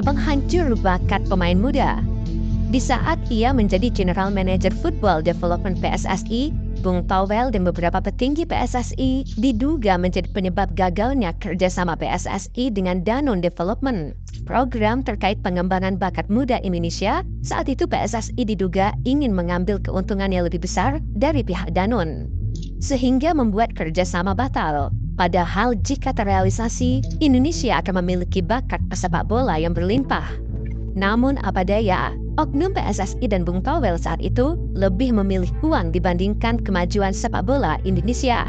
penghancur bakat pemain muda. Di saat ia menjadi General Manager Football Development PSSI, Bung Towel dan beberapa petinggi PSSI diduga menjadi penyebab gagalnya kerjasama PSSI dengan Danone Development, program terkait pengembangan bakat muda Indonesia. Saat itu PSSI diduga ingin mengambil keuntungan yang lebih besar dari pihak Danone, sehingga membuat kerjasama batal. Padahal jika terrealisasi, Indonesia akan memiliki bakat pesepak bola yang berlimpah. Namun apa daya, oknum PSSI dan Bung Towel saat itu lebih memilih uang dibandingkan kemajuan sepak bola Indonesia.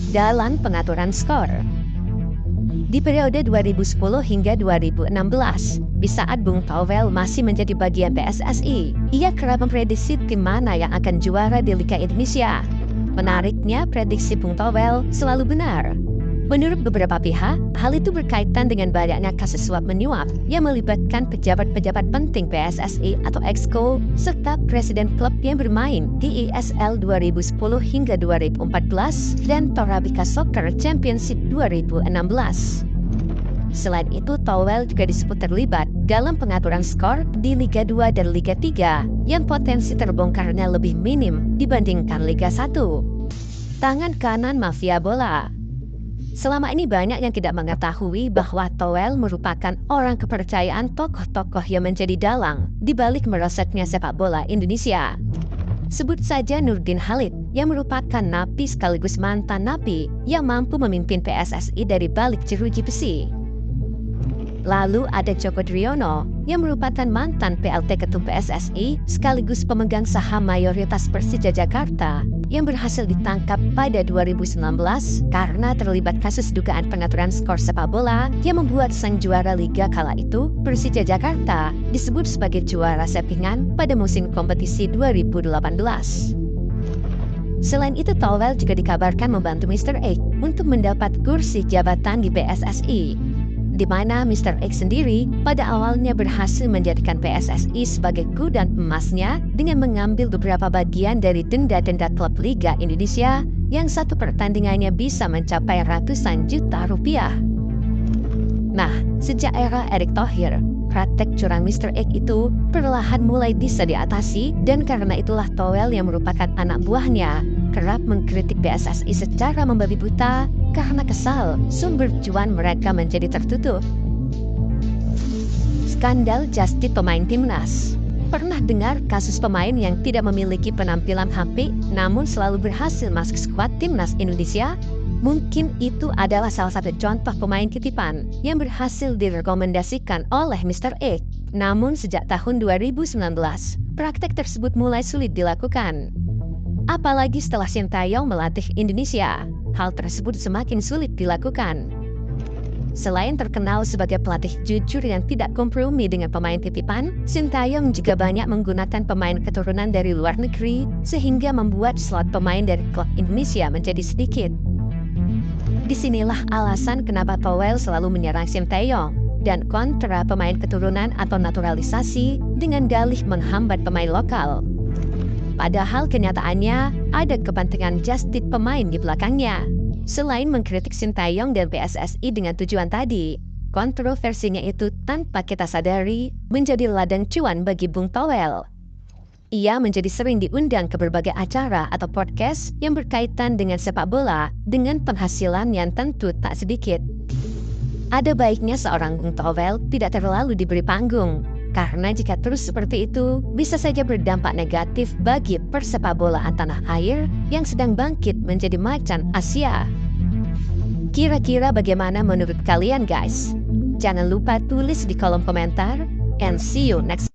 Dalam pengaturan skor, di periode 2010 hingga 2016, di saat Bung Towel masih menjadi bagian PSSI, ia kerap memprediksi tim mana yang akan juara di Liga Indonesia. Menariknya, prediksi Bung Towel selalu benar. Menurut beberapa pihak, hal itu berkaitan dengan banyaknya kasus suap menyuap yang melibatkan pejabat-pejabat penting PSSI atau Exco, serta presiden klub yang bermain di ISL 2010 hingga 2014 dan Torabika Soccer Championship 2016. Selain itu, Towel juga disebut terlibat dalam pengaturan skor di Liga 2 dan Liga 3 yang potensi terbongkarnya lebih minim dibandingkan Liga 1. Tangan kanan mafia bola. Selama ini banyak yang tidak mengetahui bahwa Towel merupakan orang kepercayaan tokoh-tokoh yang menjadi dalang di balik merosotnya sepak bola Indonesia. Sebut saja Nurdin Halid yang merupakan napi sekaligus mantan napi yang mampu memimpin PSSI dari balik jeruji besi. Lalu ada Joko Driono yang merupakan mantan PLT Ketum PSSI sekaligus pemegang saham mayoritas Persija Jakarta yang berhasil ditangkap pada 2019 karena terlibat kasus dugaan pengaturan skor sepak bola yang membuat sang juara liga kala itu, Persija Jakarta, disebut sebagai juara sampingan pada musim kompetisi 2018. Selain itu, Towel juga dikabarkan membantu Mr. X untuk mendapat kursi jabatan di PSSI, di mana Mr. X sendiri pada awalnya berhasil menjadikan PSSI sebagai gudang emasnya dengan mengambil beberapa bagian dari denda-denda klub Liga Indonesia yang satu pertandingannya bisa mencapai ratusan juta rupiah. Nah, sejak era Erick Thohir, praktek curang Mr. X itu perlahan mulai bisa diatasi, dan karena itulah Towel yang merupakan anak buahnya kerap mengkritik PSSI secara membabi buta karena kesal sumber cuan mereka menjadi tertutup. Skandal just tip pemain timnas. Pernah dengar kasus pemain yang tidak memiliki penampilan HP namun selalu berhasil masuk skuad timnas Indonesia? Mungkin itu adalah salah satu contoh pemain titipan yang berhasil direkomendasikan oleh Mr. X. Namun sejak tahun 2019, praktek tersebut mulai sulit dilakukan. Apalagi setelah Sintayong melatih Indonesia, hal tersebut semakin sulit dilakukan. Selain terkenal sebagai pelatih jujur yang tidak kompromi dengan pemain titipan, Sintayong juga banyak menggunakan pemain keturunan dari luar negeri sehingga membuat slot pemain dari klub Indonesia menjadi sedikit. Disinilah alasan kenapa Towel selalu menyerang Sintayong dan kontra pemain keturunan atau naturalisasi dengan dalih menghambat pemain lokal. Padahal kenyataannya ada kepentingan just tip pemain di belakangnya. Selain mengkritik Sintayong dan PSSI dengan tujuan tadi, kontroversinya itu tanpa kita sadari menjadi ladang cuan bagi Bung Towel. Ia menjadi sering diundang ke berbagai acara atau podcast yang berkaitan dengan sepak bola dengan penghasilan yang tentu tak sedikit. Ada baiknya seorang Bung Towel tidak terlalu diberi panggung, karena jika terus seperti itu, bisa saja berdampak negatif bagi persepak bolaan tanah air yang sedang bangkit menjadi macan Asia. Kira-kira bagaimana menurut kalian guys? Jangan lupa tulis di kolom komentar, and see you next